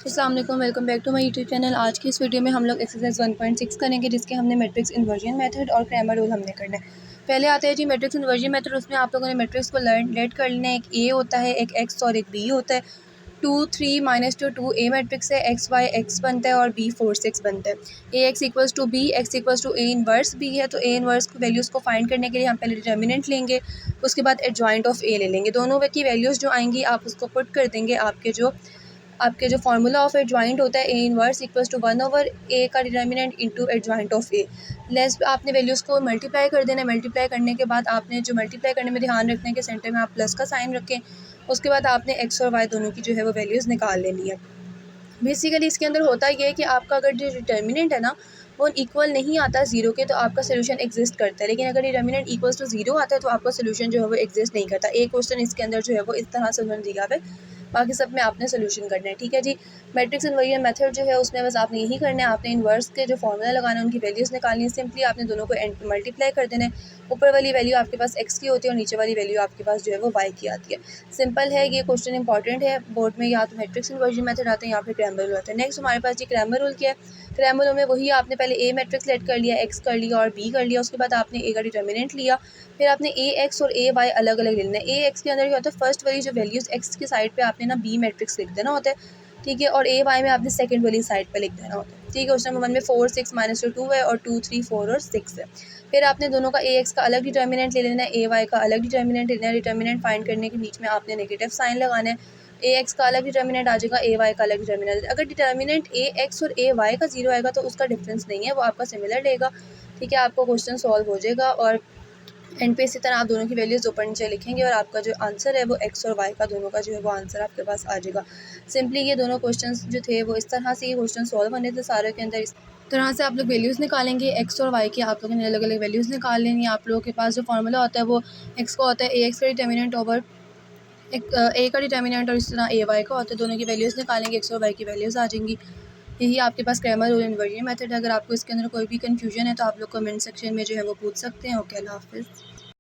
अस्सलाम वालेकुम, welcome back to my YouTube channel. आज की इस वीडियो में हम लोग एक्सरसाइज 1.6 करेंगे, जिसके हमने मैट्रिक्स इन्वर्जन मेथड और क्रैमर रूल हमने करना है। पहले आता है जी मैट्रिक्स इन्वर्जन मेथड। उसमें आप लोगों ने मैट्रिक्स को लेट कर लेना है। एक ए होता है, एक एक्स और एक बी होता है। 2 3 -2 2 ए मैट्रिक्स है, एक्स वाई एक्स बनता है और बी 4 6 बनता है। A X equals to B, X equals to A inverse B है। तो ए इनवर्स को वैल्यूज़ को फाइंड करने के लिए हम पहले डिटर्मिनेंट लेंगे, उसके बाद एडजॉइंट ऑफ ए ले लेंगे। दोनों की वैल्यूज़ जो आएंगी आप उसको पुट कर देंगे। आपके जो फार्मूला ऑफ एडजॉइंट होता है ए इनवर्स इक्वल्स टू 1/ए का determinant into adjoint of A. Less आपने वैल्यूज़ को मल्टीप्लाई कर देना है। मल्टीप्लाई करने के बाद आपने जो मल्टीप्लाई करने में ध्यान रखना है कि सेंटर में आप प्लस का साइन रखें। उसके बाद आपने एक्स और वाई दोनों की जो है वो वैल्यूज़ निकाल लेनी है। बेसिकली इसके अंदर होता ये है कि आपका अगर जो डिटर्मिनेंट है ना वो इक्वल नहीं आता ज़ीरो के, तो आपका सोल्यूशन एग्जिस्ट करता है। लेकिन अगर डिटर्मिनेंट इक्वल्स टू ज़ीरो आता है तो आपका सोल्यूशन जो है वो एग्जिस्ट नहीं करता। एक क्वेश्चन इसके अंदर जो है वो इस तरह से उन्होंने दिया है, बाकी सब में आपने सोल्यूशन करना है। ठीक है जी। मैट्रिक्स इन्वर्जन मेथड जो है उसमें बस आपने यही करना है, आपने इन्वर्स के जो फॉर्मूला लगाना है उनकी वैल्यूज़ निकालनी है। सिंपली आपने दोनों को एंड पे मल्टीप्लाई कर देना है। ऊपर वाली वैल्यू आपके पास एक्स की होती है और नीचे वाली वैल्यू आपके पास जो है वो वाई की आती है। सिंपल है, ये क्वेश्चन इंपॉर्टेंट है। बोर्ड में या तो मैट्रिक्स इन्वर्जन मेथड आते हैं या फिर क्रैमर रूल आते हैं। नेक्स्ट हमारे पास जी क्रैमर रूल क्या है। क्रैमर रूल में वही आपने पहले ए मैट्रिक्स लेट कर लिया, एक्स कर लिया और बी कर लिया। उसके बाद आपने ए का डिटर्मिनेंट लिया, फिर आपने ए एक्स और ए वाई अलग अलग लेना है। ए एक्स के अंदर क्या होता है, फर्स्ट वाली जो वैल्यूज़ एक्स की साइड पे आपने ना बी मैट्रिक्स लिख देना होता है। ठीक है। और ए वाई में आपने सेकंड वाली साइड पे लिख देना होता है। ठीक है। क्वेश्चन नंबर 1 में 4 6 -2 2 है और 2 3 4 और 6 है। फिर आपने दोनों का ए एक्स का अलग डिटर्मिनेंट ले लेना है, ए वाई का अलग डिटर्मिनेंट लेना है। डिटर्मिनेंट फाइंड करने के बीच में आपने नेगेटिव साइन लगाना है। ए एक्स का अलग डिटर्मिनेंट आ जाएगा, ए वाई का अलग डिटर्मिनेंट। अगर डिटर्मिनेंट ए एक्स और ए वाई का जीरो आएगा तो उसका डिफरेंस नहीं है, वो आपका सिमिलर लेगा। ठीक है। आपको क्वेश्चन सॉल्व हो जाएगा और एंड पे इसी तरह आप दोनों की वैल्यूज़ ऊपर नीचे लिखेंगे और आपका जो आंसर है वो एक्स और वाई का दोनों का जो है वो आंसर आपके पास आ जाएगा। सिंपली ये दोनों क्वेश्चंस जो थे वो इस तरह से ये क्वेश्चन सॉल्व होने थे सारे के अंदर। इस तरह से आप लोग वैल्यूज़ निकालेंगे, एक्स और वाई की आप लोगों ने अलग अलग वैल्यूज़ निकाल लेनी है। आप लोगों के पास जो फार्मूला होता है वो एक्स का होता है ए एक्स का डिटर्मिनेंट ओवर एक ए का डिटर्मिनेंट और इस तरह ए वाई का होता है। दोनों की वैल्यूज़ निकालेंगे, एक्स और वाई की वैल्यूज़ आ जाएंगी। यही आपके पास क्रैमर रूल इन्वर्जन मेथड है। अगर आपको इसके अंदर कोई भी कन्फ्यूजन है तो आप लोग कमेंट सेक्शन में जो है वो पूछ सकते हैं। ओके, अल्लाह हाफ़िज़।